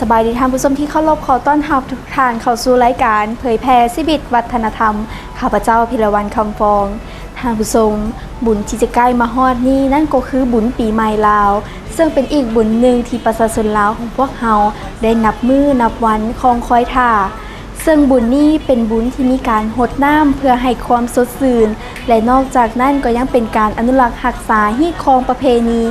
สบายดีท่านผู้ชมที่เคารพขอต้อนรับทุกท่านเข้าสู่รายการเผยแพร่ชีวิตวัฒนธรรมข้าพเจ้าพิรวรรณคำฟองท่านผู้ชมบุญที่จะใกล้มาฮอดนี้นั่นก็คือบุญปีใหม่ลาวซึ่งเป็นอีกบุญหนึ่งที่ประชาชนลาวของพวกเฮาได้นับมื้อนับวันคองคอยท่าซึ่งบุญนี้เป็นบุญที่มีการหดน้ำเพื่อให้ความสดชื่นและนอกจากนั้นก็ยังเป็นการอนุรักษ์รักษาฮีตคองประเพณี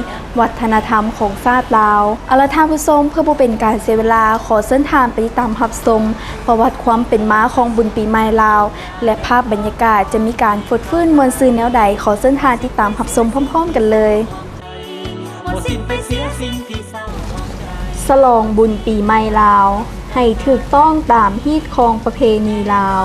วัฒนธรรมของชาติลาวเอาล่ะท่านผู้ชมเพื่อบ่เป็นการเสียเวลาขอเชิญท่านไปติดตามรับชมประวัติความเป็นมาของบุญปีใหม่ลาวและภาพบรรยากาศจะมีการฟดฟื้นมวลซื่นแนวใดขอเชิญท่านติดตามรับชมพร้อมๆกันเลยฉลองบุญปีใหม่ลาวให้ถูกต้องตามฮีตคองประเพณีลาว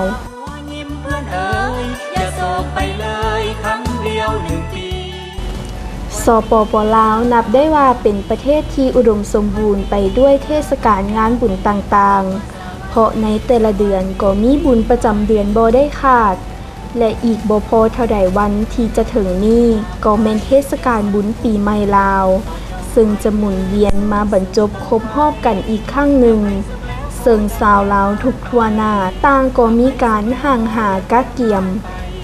สปป.ลาวนับได้ว่าเป็นประเทศที่อุดมสมบูรณ์ไปด้วยเทศกาลงานบุญต่างๆเพราะในแต่ละเดือนก็มีบุญประจำเดือนบ่ได้ขาดและอีกบ่พอเท่าใดวันที่จะถึงนี้ก็แม่นเทศกาลบุญปีใหม่ลาวซึ่งจะหมุนเวียนมาบรรจบครบรอบกันอีกครั้งหนึ่งซึ่งชาวลาวทุกทั่วหน้าต่างก็มีการห่างหากะเกียม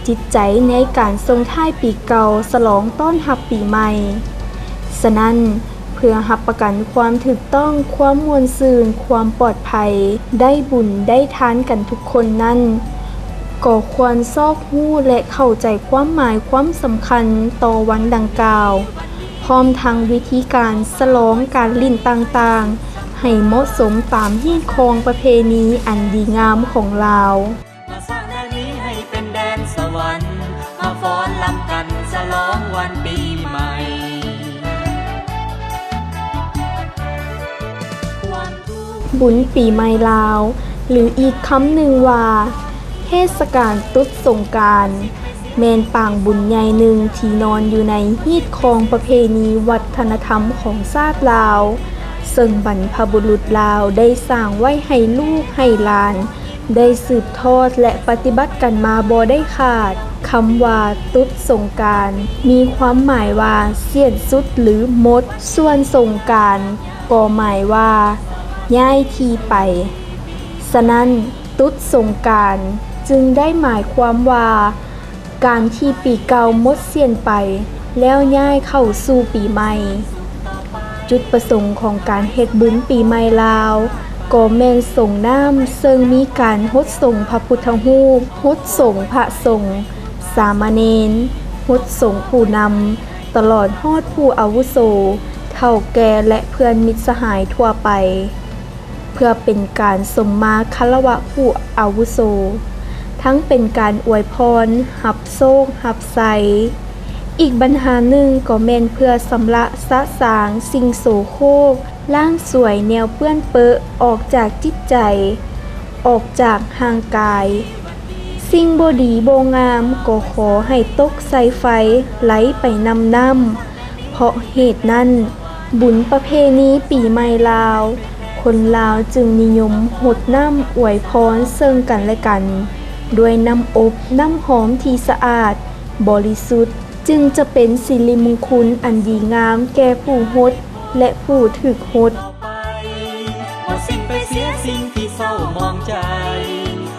จิตใจในการส่งท้ายปีเก่าฉลองต้อนรับปีใหม่ฉะนั้นเพื่อรับประกันความถูกต้องความม่วนซื่นความปลอดภัยได้บุญได้ทานกันทุกคนนั้นก็ควรซอกฮู้และเข้าใจความหมายความสำคัญต่อวันดังกล่าวพร้อมทั้งวิธีการฉลองการลิ้นต่างๆให้เหมาะสมตามฮีตคองประเพณีอันดีงามของลาวมาสร้างแดนนี้ให้เป็นแดนสวรรค์มาฟ้อนรำกันฉลองวันปีใหม่บุญปีใหม่ลาวหรืออีกคำหนึ่งว่าเทศกาลตรุษสงกรานต์แม่นปางบุญใหญ่หนึ่งที่นอนอยู่ในฮีตคองประเพณีวัฒนธรรมของชาติลาวซึ่งบรรพบุรุษลาวได้สร้างไว้ให้ลูกให้หลานได้สืบทอดและปฏิบัติกันมาบ่ได้ขาดคำว่าตรุษสงกรานต์มีความหมายว่าเสี้ยนสุดหรือมดส่วนสงกรานต์ก็หมายว่าย้ายที่ไปฉะนั้นตรุษสงกรานต์จึงได้หมายความว่าการที่ปีเก่าหมดเสี้ยนไปแล้วย้ายเข้าสู่ปีใหม่จุดประสงค์ของการเฮ็ดบุญปีใหม่ลาวก็แม่นสงน้ำซึ่งมีการฮดส่งพระพุทธรูปฮดส่งพระสงฆ์สามเณรฮดส่งผู้นำตลอดฮอดผู้อาวุโสเฒ่าแก่และเพื่อนมิตรสหายทั่วไปเพื่อเป็นการสมมาคารวะผู้อาวุโสทั้งเป็นการอวยพรรับโชครับไสอีกปัญหาหนึ่งก็แม่นเพื่อสำระสะสางสิ่งโสโครกล้างสวยแนวเปื้อนเปอะออกจากจิตใจออกจากห่างกายสิ่งบ่ดีบ่งามก็ขอให้ตกใส่ไฟไหลไปนำเพราะเหตุนั้นบุญประเพณีปีใหม่ลาวคนลาวจึงนิยมหดน้ำอวยพรซึ่งกันและกันด้วยน้ำอบน้ำหอมที่สะอาดบริสุทธิ์จึงจะเป็นสิริมงคลอันดีงามแก่ผู้ฮดและผู้ถูกฮดหมดสิ้นไปเสียสิ่งที่เศร้ามองใจ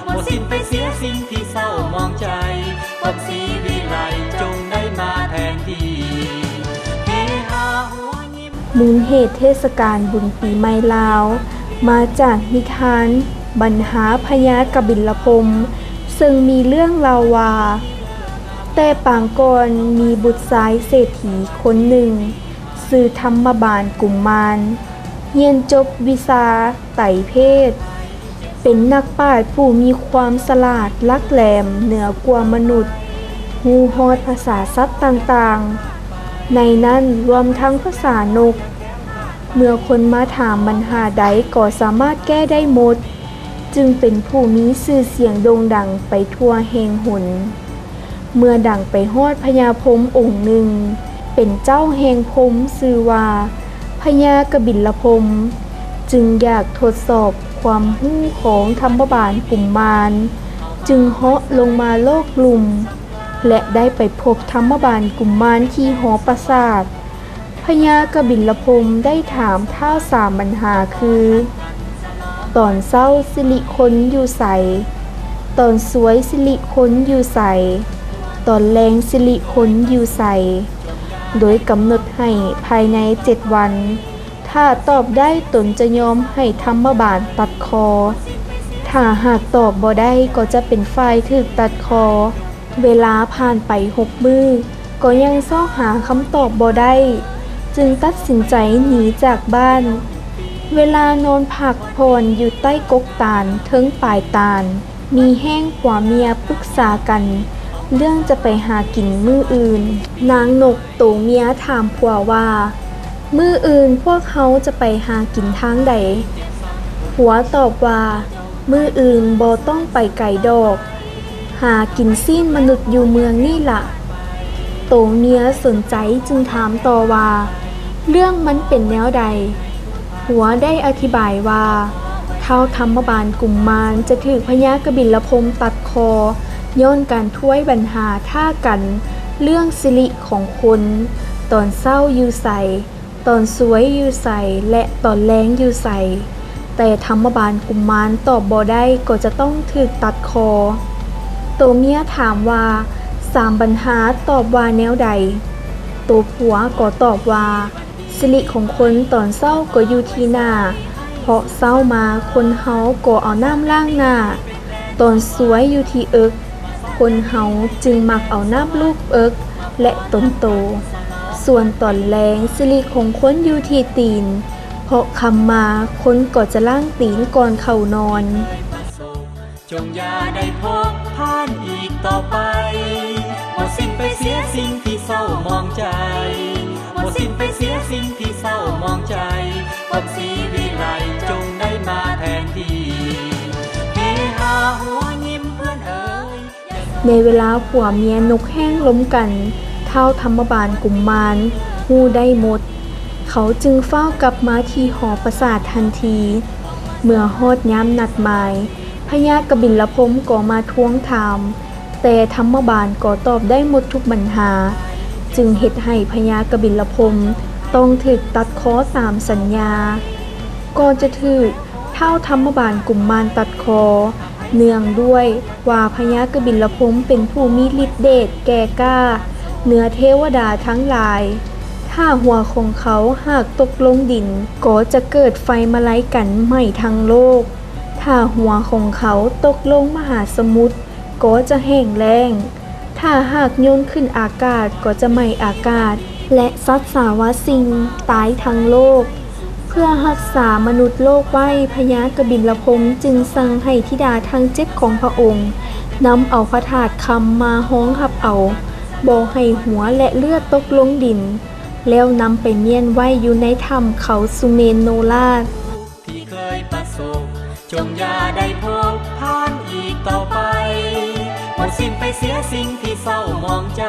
หมดสิ้นไปเสียสิ่งที่เศร้ามองใจความศรีวิไลจงได้มาแทนที่เฮฮาหัวยิ้มมูลเหตุเทศกาลบุญปีใหม่ลาวมาจากนิทานบรรหาพญากบิลพรหมซึ่งมีเรื่องเล่าว่าแต่ปางก่อนมีบุตรชายเศรษฐีคนหนึ่งชื่อธรรมบาลกุมมารเรียนจบวิชาไตรเพศเป็นนักปราชญ์ผู้มีความฉลาดลักแหลมเหนือกว่ามนุษย์ฮู้ฮอดภาษาสัตว์ต่างๆในนั้นรวมทั้งภาษานกเมื่อคนมาถามปัญหาใดก็สามารถแก้ได้หมดจึงเป็นผู้มีชื่อเสียงโด่งดังไปทั่วแห่งหนเมื่อดังไปฮอดพญาพรหมองค์หนึ่งเป็นเจ้าแห่งพรหมชื่อว่าพญากบิลพรหมจึงอยากทดสอบความรู้ของธรรมบาลกุมมารจึงเหาะลงมาโลกลุ่มและได้ไปพบธรรมบาลกุมมารที่หอปราสาทพญากบิลพรหมได้ถามท้าวสามปัญหาคือ ตอนเศร้าสิริคนอยู่ใสตอนสวยสิริคนอยู่ใสตอนแรงสิริคนอยู่ใสโดยกำหนดให้ภายใน7 วันถ้าตอบได้ตนจะยอมให้ธรรมบาลตัดคอถ้าหากตอบบ่ได้ก็จะเป็นฝ่ายถูกตัดคอเวลาผ่านไป6 มื้อก็ยังซ้อหาคำตอบบ่ได้จึงตัดสินใจหนีจากบ้านเวลานอนพักผ่อนอยู่ใต้กกตาลเทิงปลายตาลมีแห้งผัวเมียปรึกษากันเรื่องจะไปหากินมื้ออื่นนางนกโตเมียถามผัวว่ามื้ออื่นพวกเขาจะไปหากินทางใดผัวตอบว่ามื้ออื่นบ่ต้องไปไกลดอกหากินซีนมนุษย์อยู่เมืองนี่ล่ะโตเมียสนใจจึงถามต่อว่าเรื่องมันเป็นแนวใดผัวได้อธิบายว่าท้าวธรรมบาลกุมมารจะถูกพญากบิลพรหมตัดคอย้อนการถ้วยบัญหาท่ากันเรื่องสิริของคนตอนเศร้าอยู่ใสตอนสวยอยู่ใสและตอนแรงอยู่ใสแต่ธรรมบาลกุมมารตอบบ่ได้ก็จะต้องถูกตัดคอตัวเมียถามว่า3 ปัญหาตอบว่าแนวใดตัวผัวก็ตอบว่าสิริของคนตอนเศร้าก็อยู่ที่หน้าเพราะเศร้ามาคนเฮาก็เอาน้ำล้างหน้าตอนสวยอยู่ที่เอิกคนเฮาจึงมักเอาน้ำลูกเอิกและตนโตส่วนตอนแรงสิริของคนอยู่ที่ตีนเพราะคำมาคนก็จะล้างตีนก่อนเข้านอนจงอย่าได้พบผ่านอีกต่อไปหมดสิ้นไปเสียสิ่งที่เศร้ามองใจหมดสิ้นไปเสียสิ่งที่เศร้ามองใจความสีวิไลจงได้มาแทนที่เฮฮาหัวยิ้มเพื่อนเอ๋ยในเวลาผัวเมียนกแห้งล้มกันท้าวธรรมบาลกุมมารฮู้ได้หมดเขาจึงเฝ้ากลับมาที่หอประสาททันทีเมื่อฮอดยามนัดหมายพญากบิลพรหมก็มาทวงถามแต่ธรรมบาลก็ตอบได้หมดทุกปัญหาจึงเฮ็ดให้พญากบิลพรหมต้องถูกตัดคอตามสัญญาก่อนจะถูกท้าวธรรมบาลกุมมารตัดคอเนื่องด้วยว่าพญากบิลพรหมเป็นผู้มีฤทธิ์เดชแก่กล้าเหนือเทวดาทั้งหลายถ้าหัวของเขาหากตกลงดินก็จะเกิดไฟมาไล่กันไหม้ทั้งโลกถ้าหัวของเขาตกลงมหาสมุทรก็จะแห้งแล้งถ้าหากโยนขึ้นอากาศก็จะไหม้อากาศและสัตว์สาวสิ่งตายทั้งโลกเพื่อรักษามนุษย์โลกไว้พญากบิลพรหมจึงสั่งให้ธิดาทั้ง7ของพระองค์นำเอาพระธาตุคำมาฮ้องหับเอาบ่ให้หัวและเลือดตกลงดินแล้วนำไปเมียนไว้อยู่ในถ้ำเขาสุเมนโนราชที่เคยประสบจงอย่าได้พบผ่านอีกต่อไปหมดสิ้นไปเสียสิ่งที่เศร้ามองใจ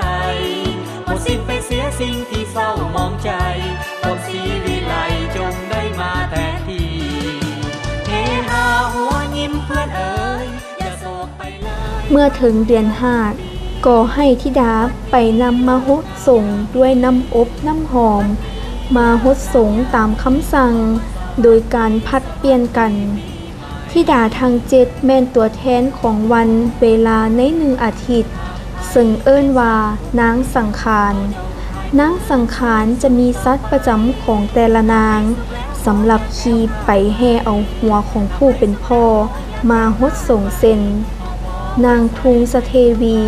หมดสิ้นไปเสียสิ่งที่เศร้ามองใจความสีวิไลจงได้มาแทนที่เฮฮาหัวยิ้มเพื่อนเอ๋ยอย่าโศกไปเลยเมื่อถึงเดือน5ก็ให้ธิดาไปนำมาฮดสงด้วยน้ำอบน้ำหอมมาฮดสงตามคำสั่งโดยการพัดเปลี่ยนกันธิดาทั้ง7แม่นตัวแทนของวันเวลาใน1 อาทิตย์ซึ่งเอิ้นว่านางสังขารนางสังขารจะมีสัตว์ประจำของแต่ละนางสำหรับขี่ไปแห่เอาหัวของผู้เป็นพ่อมาฮดสงเส้นนางทุงสเทวี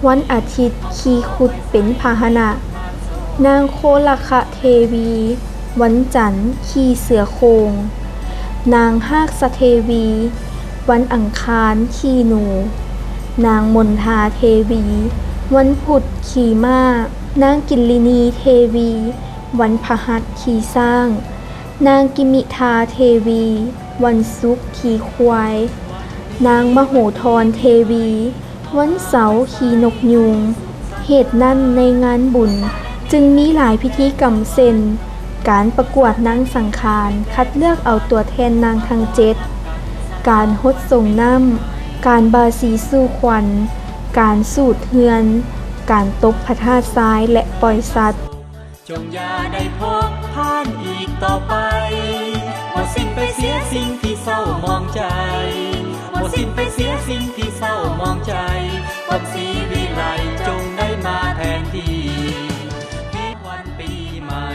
วันอาทิตย์ขี่ขุดเป็นพาหนะนางโคลคะเทวีวันจันทร์ขี่เสือโคร่งนางฮากสเทวีวันอังคารขี่หนูนางมนทาเทวีวันพุธขี่ม้านางกิลลินีเทวีวันพฤหัสขี่ช้างนางกิมิทาเทวีวันศุกร์ขี่ควายนางมโหธรเทวีวันเสาร์ขี่นกยูงเหตุนั้นในงานบุญจึงมีหลายพิธีกรรมเช่นการประกวดนางสังขารคัดเลือกเอาตัวแทนนางทั้ง7การฮดส่งน้ำการบาสีสู่ขวัญการสูดเฮือนการตบพระธาตุทรายและปล่อยสัตว์จงอย่าได้พบผ่านอีกต่อไปหมดสิ้นไปเสียสิ่งที่เศร้า มองใจหมดสิ้นไปเสียสิ่งที่เศร้ามองใจความศรีวิไลจงได้มาแทนที่ที่วันปีใหม่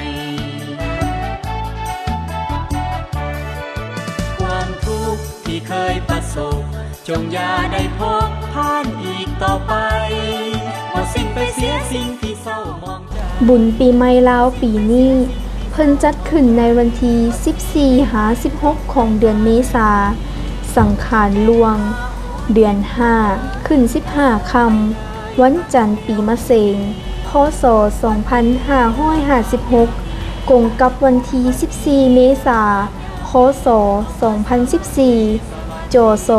ความทุกข์ที่เคยประสบจงอย่าได้พบผ่านอีกต่อไปหมดสิ้นไปเสียสิ่งที่เศร้ามองใจบุญปีใหม่ลาวปีนี้เพิ่นจัดขึ้นในวันที่14 หา 16 ของเดือนเมษาสังขารหลวงเดือน5ขึ้น15 ค่ำวันจันทร์ปีมะเสงพ.ศ. 2556กงกับวันที่14 เมษาพ.ศ. 2014 จศ.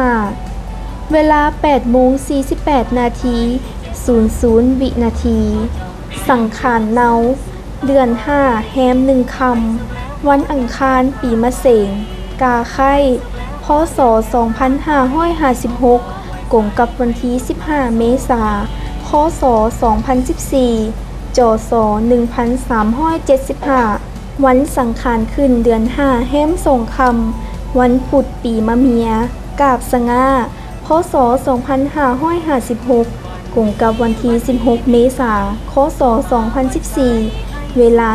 1375 เวลา 8:48 นาที00 วินาทีสังขารเนาเดือน5แฮม1คำวันอังคารปีมะเสงกาไข่พ.ศ. 2556กงกับวันที่15 เมษาพ.ศ. 2014 จศ. 1375 วันสังขารขึ้นเดือน5แฮม2คำวันพุธปีมะเมียกาบสง่าพ.ศ. 2556กงกับวันที่16 เมษายน ค.ศ. 2014 เวลา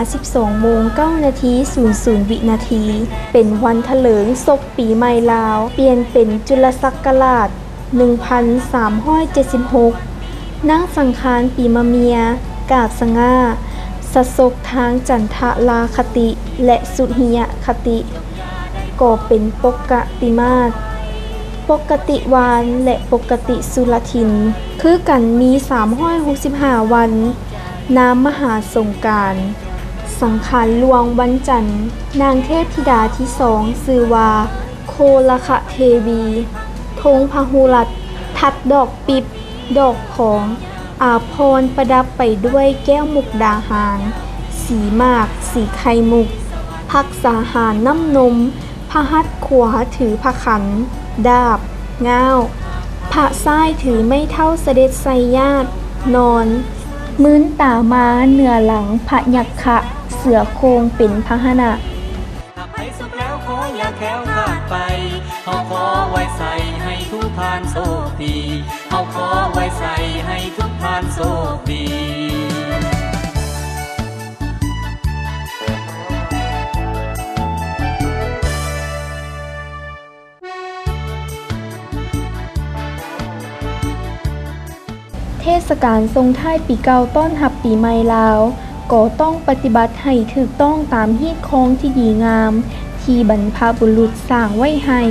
12:09 นาที00 วินาทีเป็นวันเถลิงศพปีใหม่ลาวเปลี่ยนเป็นจุลศักราช 1376 นางสังขารปีมะเมียกาบสง่าสะสกทางจันทลาคติและสุหิยคติก็เป็นปกติมาศปกติวานและปกติสุรทินคือกันมี365วันนามมหาสงกรานต์สังขารหลวงวันจันทร์นางเทพธิดาที่2ชื่อว่าโคละคะเทวีธงพหุรัตน์ทัดดอกปิบดอกของอาภรณ์ประดับไปด้วยแก้วมุกดาหารสีมากสีไข่มุกพักษาหารน้ำนมพหัตถ์ขวาถือพระขันดาบง้าวพระซ้ายถือไม่เท่าเสด็จไสยญาตินอนมื้นตาม้าเหนือหลังพระยักขะเสือโครงเป็นพหนะหากไปสุขแล้วขออย่าแค้วคลาดไปเฮาขอไว้ใส่ให้ทุกทานโชคดีเฮาขอไว้ใส่ให้ทุกทานโชคดีเทศกาลส่งท้ายปีเก่าต้อนรับปีใหม่ลาวก็ต้องปฏิบัติให้ถูกต้องตามฮีตของที่ดีงามที่บรรพบุรุษสร้างไว้ให้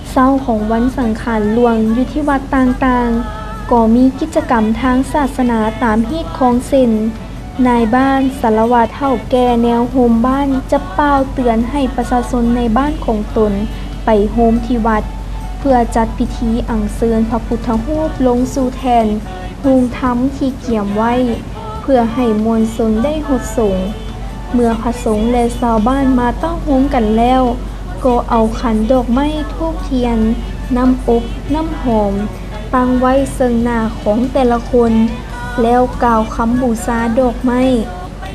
เช้าของวันสังขารหลวงอยู่ที่วัดต่างๆก็มีกิจกรรมทางศาสนาตามฮีตของเส้นนายบ้านสารวัตรเฒ่าแก่แนวโฮมบ้านจะเป่าเตือนให้ประชาชนในบ้านของตนไปโฮมที่วัดเพื่อจัดพิธีอัญเชิญพระพุทธรูปลงสู่แทนภูมิธรรมที่เกี่ยมไว้เพื่อให้มวลชนได้หดสงเมื่อพระสงฆ์และชาวบ้านมาตั้งโฮมกันแล้วก็เอาขันดอกไม้ธูปเทียนน้ำอบน้ำหอมตั้งไว้เชิงหน้าของแต่ละคนแล้วกล่าวคำบูชาดอกไม้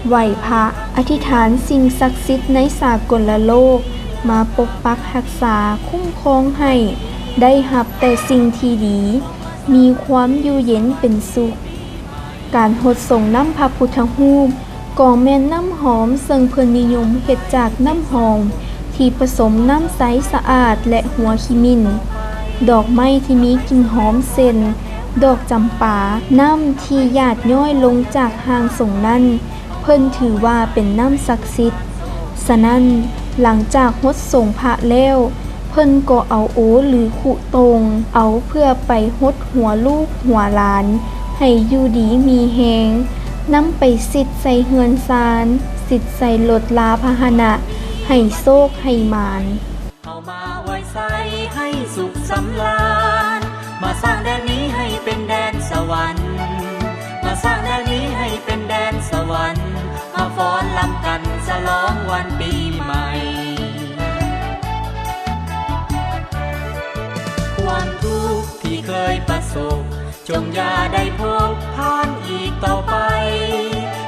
ไหว้พระอธิษฐานสิ่งศักดิ์สิทธิ์ในสากลโลกมาปกปักรักษาคุ้มครองให้ได้รับแต่สิ่งที่ดีมีความอยู่เย็นเป็นสุขการหดส่งน้ำพระพุทธรูปก็แม่นน้ำหอมซึ่งเพิ่นนิยมเฮ็ดจากน้ำหอมที่ผสมน้ำใสสะอาดและหัวขิมิ้นดอกไม้ที่มีกลิ่นหอมเส้นดอกจำปาน้ำที่หยาดย้อยลงจากหางส่งนั้นเพิ่นถือว่าเป็นน้ำศักดิ์สิทธิ์ฉะนั้นหลังจากหดส่งพระแล้วเพิ่นก็เอาโอหรือขุตงเอาเพื่อไปหดหัวลูกหัวหลานให้อยู่ดีมีแฮงนำไปสิทธิ์ใส่เฮือนซานสิทธิ์ใส่รถลาพาหนะให้โชคให้มานเอามาไว้ใส่ให้สุขสำราญมาสร้างแดนนี้ให้เป็นแดนสวรรค์มาสร้างแดนนี้ให้เป็นแดนสวรรค์มาฟ้อนรำกันฉลองวันปีใหม่ความทุกข์ที่เคยประสบจงอย่าได้พบผ่านอีกต่อไป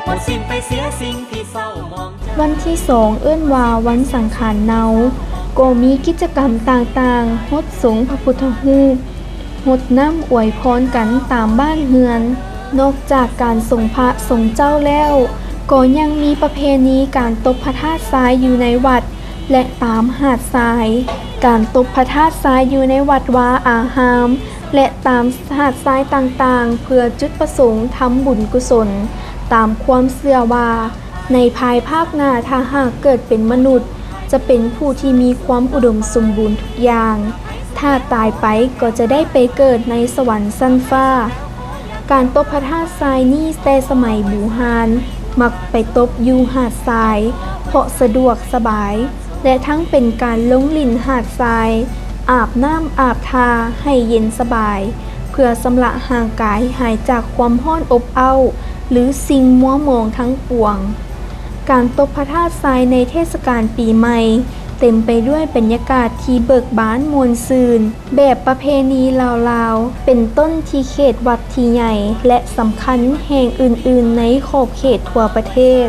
หมด สิ้นไปเสียสิ่งที่เศร้ามองใจ วันที่2เอื้อนว่าวันสังขารเนาก็มีกิจกรรมต่างๆฮดสงพระพุทธรูปฮดน้ำอวยพรกันตามบ้านเฮือนนอกจากการส่งพระส่งเจ้าแล้วก็ยังมีประเพณีการตบพระธาตุทรายอยู่ในวัดและตามหาดทรายการตบพระธาตุทรายอยู่ในวัดวาอารามและตามหาดทรายต่างๆเพื่อจุดประสงค์ทำบุญกุศลตามความเชื่อว่าในภายภาคหน้าถ้าหากเกิดเป็นมนุษย์จะเป็นผู้ที่มีความอุดมสมบูรณ์ทุกอย่างถ้าตายไปก็จะได้ไปเกิดในสวรรค์ชั้นฟ้าการตบพระธาตุทรายนี่แต่สมัยบูฮานมักไปตบอยู่หาดทรายเพราะสะดวกสบายและทั้งเป็นการลงลิ่นหาดทรายอาบน้ำอาบทาให้เย็นสบายเพื่อสำละห่างกายหายจากความร้อนอบอ้าวหรือสิ่งมัวหมองทั้งปวงการตบพระธาตุทรายในเทศกาลปีใหม่เต็มไปด้วยบรรยากาศที่เบิกบานมวลซืนแบบประเพณีลาวๆเป็นต้นที่เขตวัดที่ใหญ่และสำคัญแห่งอื่นๆในขอบเขตทั่วประเทศ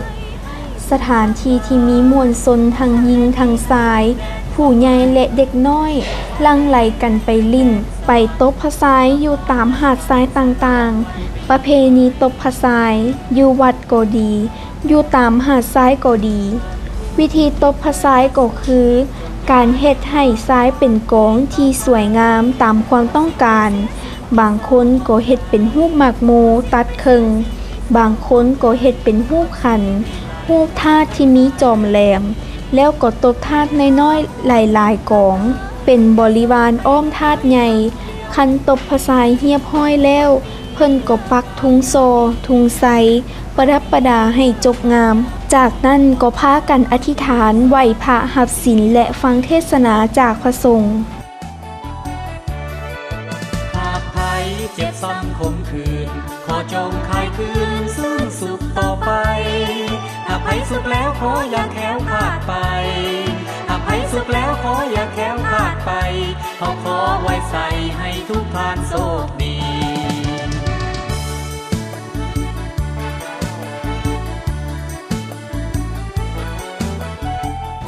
สถานที่ที่มีมวลชนทั้งหญิงทั้งชายผู้ใหญ่และเด็กน้อยหลั่งไหลกันไปลิ้นไปตบพระทรายอยู่ตามหาดทรายต่างๆประเพณีตบพระทรายอยู่วัดก็ดีอยู่ตามหาดทรายก็ดีวิธีตบพระทรายก็คือการเฮ็ดให้ทรายเป็นกองที่สวยงามตามความต้องการบางคนก็เฮ็ดเป็นรูปหมากโมตัดครึ่งบางคนก็เฮ็ดเป็นรูปขันรูปธาตุที่มีจอมแหลมแล้วก็ตบธาตุน้อยๆหลายๆกองเป็นบริวารอ้อมธาตุใหญ่คันตบพระทรายเรียบร้อยแล้วเพิ่นก็ปักธงโซธงไซประดับประดาให้จบงามจากนั้นก็พากันอธิษฐานไหว้พระหับศีลและฟังเทศนาจากพระสงฆ์หากใครเจ็บซ้ำคมคืนขอจงคลายคืนซึ่งสุขต่อไปหากใครสุขแล้วขออย่าแค้วขาดไปหากใครสุขแล้วขออย่าแค้วขาดไปเขาขอไว้ใส่ให้ทุกท่านโชคดี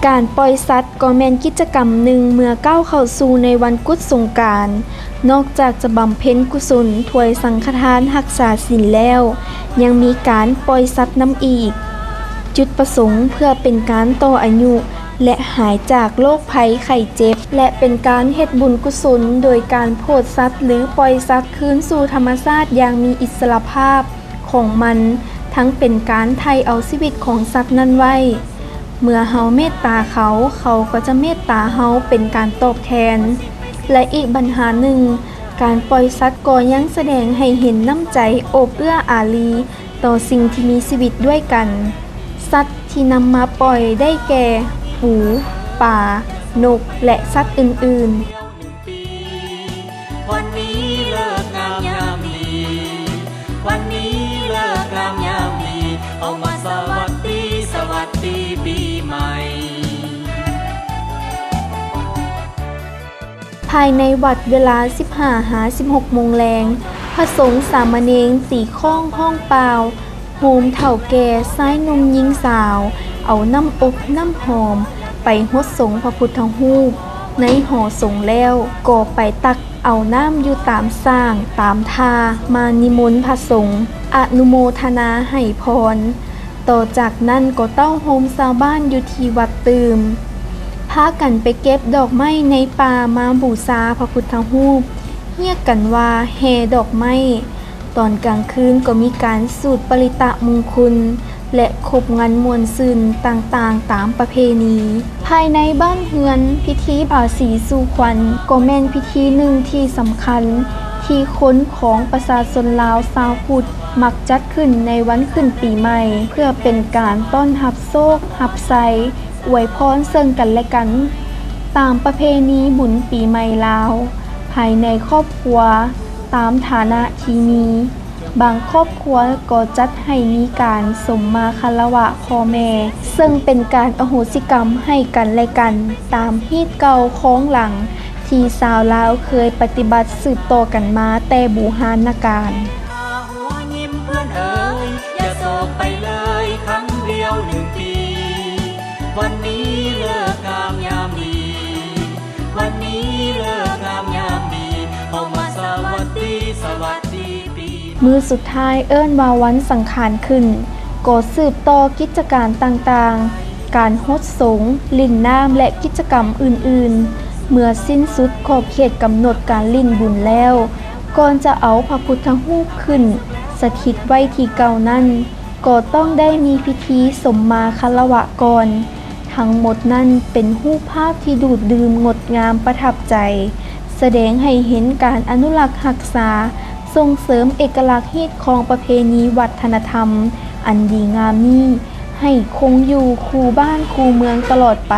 การปล่อยสัตว์ก็แม่นกิจกรรมหนึ่งเมื่อก้าวเข้าสู่ในวันกุศลกรานต์นอกจากจะบำเพ็ญกุศลถวายสังฆทานรักษาศีลแล้วยังมีการปล่อยสัตว์น้ำอีกจุดประสงค์เพื่อเป็นการต่ออายุและหายจากโรคภัยไข้เจ็บและเป็นการเฮ็ดบุญกุศลโดยการโพดสัตว์หรือปล่อยสัตว์คืนสู่ธรรมชาติอย่างมีอิสรภาพของมันทั้งเป็นการไถ่เอาชีวิตของสัตว์นั้นไว้เมื่อเฮาเมตตาเขาก็จะเมตตาเฮาเป็นการตอบแทนและอีกปัญหาหนึ่งการปล่อยสัตว์ก็ยังแสดงให้เห็นน้ำใจโอบเอื้ออารีต่อสิ่งที่มีชีวิตด้วยกันสัตว์ที่นำมาปล่อยได้แก่ปูป่านกและสัตว์อื่นๆวันนี้เลิกงามยามดีวันนี้เลิกงามยามดีเอามาสวัสดีปีใหม่ภายในวัดเวลา 15-16 โมงแรงพระสงฆ์สามเณรตีข้องห้องเปล่าโฮมเฒ่าแก่ซ้ายหนุ่มหญิงสาวเอาน้ำอบน้ำหอมไปฮดสงพระพุทธรูปในหอสงแล้วก็ไปตักเอาน้ำอยู่ตามสร้างตามทามานิมนต์พระสงฆ์อนุโมทนาให้พรต่อจากนั้นก็เต้าโฮมชาวบ้านอยู่ที่วัดตืมพากันไปเก็บดอกไม้ในป่ามาบูชาพระพุทธรูปเรียกกันว่าแห่ดอกไม้ตอนกลางคืนก็มีการสูตรปริตะมงคลและคบงานมวลซืนต่างๆตามประเพณีภายในบ้านเฮือนพิธีผาสีสู่ขวัญก็แม่นพิธีหนึ่งที่สำคัญที่คนของประชาชนลาวชาวพุทธมักจัดขึ้นในวันขึ้นปีใหม่เพื่อเป็นการต้อนรับโชครับไสอวยพรซึ่งกันและกันตามประเพณีบุญปีใหม่ลาวภายในครอบครัวตามฐานะที่มีบางครอบครัวก็จัดให้มีการสมมาคารวะพ่อแม่ซึ่งเป็นการอโหสิกรรมให้กันและกันตามฮีตเก่าของหลังที่ชาวลาวเคยปฏิบัติสืบต่อกันมาแต่บูหานกาลหัวยิ้มเพื่อนเอ๋ยอย่าโศกไปเลย ยว1 ปี วันนี้เลิกงามยามดี วันนี้เลิกงามยามดีเอามาสวัสดีปี มือสุดท้ายเอิ้นว่าวันสังขารขึ้นก่อสืบต่อกิจการต่างๆการฮดสงฆ์ลิ่นน้ำและกิจกรรมอื่นๆเมื่อสิ้นสุดขอบเขตกำหนดการลิ่นบุญแล้วก่อนจะเอาพระพุทธรูปขึ้นสถิตไว้ที่เก่านั้นก็ต้องได้มีพิธีสมมาคารวะก่อนทั้งหมดนั้นเป็นรูปภาพที่ดูดดื่มงดงามประทับใจแสดงให้เห็นการอนุรักษ์รักษาส่งเสริมเอกลักษณ์ฮีตของประเพณีวัฒนธรรมอันดีงามนี้ให้คงอยู่คู่บ้านคู่เมืองตลอดไป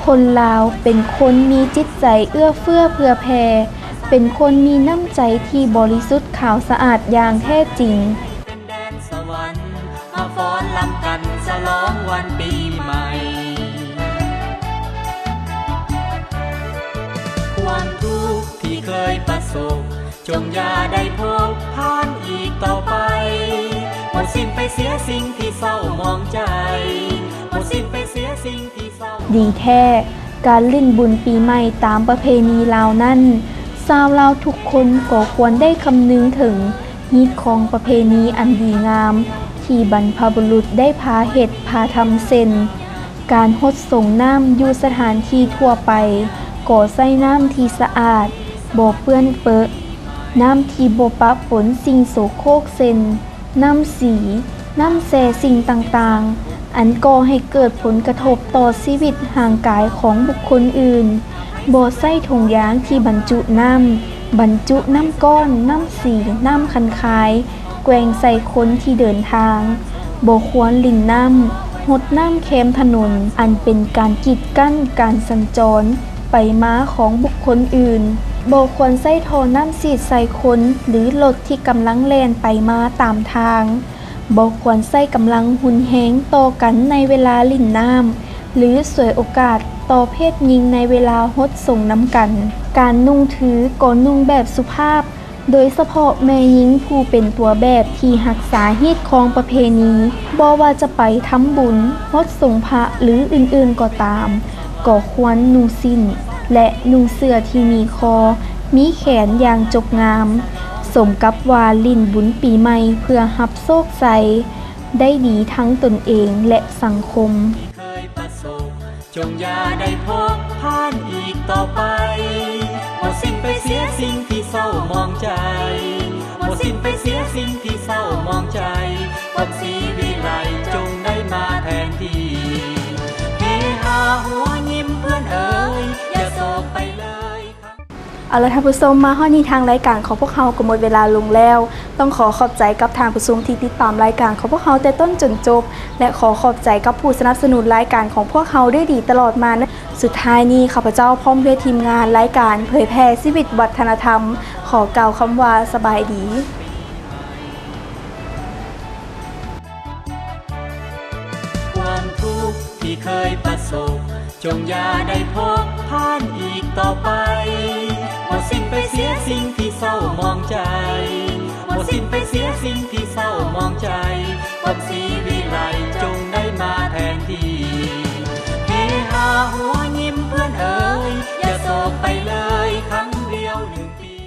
คนลาวเป็นคนมีจิตใจเอื้อเฟื้อเผื่อแผ่เป็นคนมีน้ำใจที่บริสุทธิ์ขาวสะอาดอย่างแท้จริงเป็นแดนสวรรค์มาฟ้อนลำกันฉลองวันปีใหม่ความทุกข์ที่เคยประสบจงอย่าได้พบผ่านอีกต่อไปหมดสิ้นไปเสียสิ่งที่เศร้ามองใจหมดสิ้นไปเสียสิ่งที่เศร้าดีแท้การลิ่นบุญปีใหม่ตามประเพณีลาวนั้นชาวลาวทุกคนก็ควรได้คำนึงถึงฮีตของประเพณีอันดีงามที่บรรพบุรุษได้พาเฮ็ดพาทำเส้นการฮดส่งน้ำอยู่สถานที่ทั่วไปก็ใส่น้ำที่สะอาดบ่เปื้อนเปอะน้ำที่บ่ปะปนสิ่งโสโครกเส้นน้ำสีน้ำแส่สิ่งต่างๆอันก่อให้เกิดผลกระทบต่อชีวิตห่างกายของบุคคลอื่นบ่ใส่ถุงยางที่บรรจุน้ำบรรจุน้ำก้อนน้ำสีน้ำคันคายแกว่งใส่คนที่เดินทางบ่ควรลิ่นน้ำหดน้ำเค็มถนนอันเป็นการกีดกั้นการสัญจรไปมาของบุคคลอื่นบ่ควรใส่ท่อน้ำสีดใส่คนหรือรถที่กำลังแล่นไปมาตามทางบ่ควรใส่กำลังหุนแฮงต่อกันในเวลาลิ่นน้ำหรือสวยโอกาสต่อเพศหญิงในเวลาฮดส่งน้ำกันการนุ่งถือก็นุ่งแบบสุภาพโดยเฉพาะแม่หญิงผู้เป็นตัวแบบที่รักษาฮีตของประเพณีบ่ว่าจะไปทำบุญฮดส่งพระหรืออื่นๆก็ตามก็ควรนุ่งสิ้นและนุ่งเสื้อที่มีคอมีแขนอย่างจบงามสมกับว่าลิ่นบุญปีใหม่เพื่อรับโชคใส่ได้ดีทั้งตนเองและสังคมเคยประสบจงอย่าได้พบผ่านอีกต่อไปหมดสิ้นไปเสียสิ่งที่เศร้ามองใจหมดสิ้นไปเสียสิ่งที่เศร้ามองใจวันศรีวิไลจงได้มาแทนที่เฮฮาหัวยิ้มเพื่อนเอ๋ยอย่าโศกไปเลยเอาละท่านผู้ชมมาฮอดนี้ทางรายการของพวกเราก็หมดเวลาลงแล้วต้องขอขอบใจกับทางผู้ชมที่ติดตามรายการของพวกเราแต่ต้นจนจบและขอขอบใจกับผู้สนับสนุนรายการของพวกเราได้ดีตลอดมานะสุดท้ายนี้ข้าพเจ้าพร้อมด้วยทีมงานรายการเผยแพร่ชีวิตวัฒนธรรมขอกล่าวคำว่าสบายดีความทุกข์ที่เคยประสบจงอย่าได้พบผ่านอีกต่อไปหมดสิ้นไปเสียสิ่งที่เศร้ามองใจหมดสิ้นไปเสียสิ่งที่เศร้ามองใจวันศรีวิ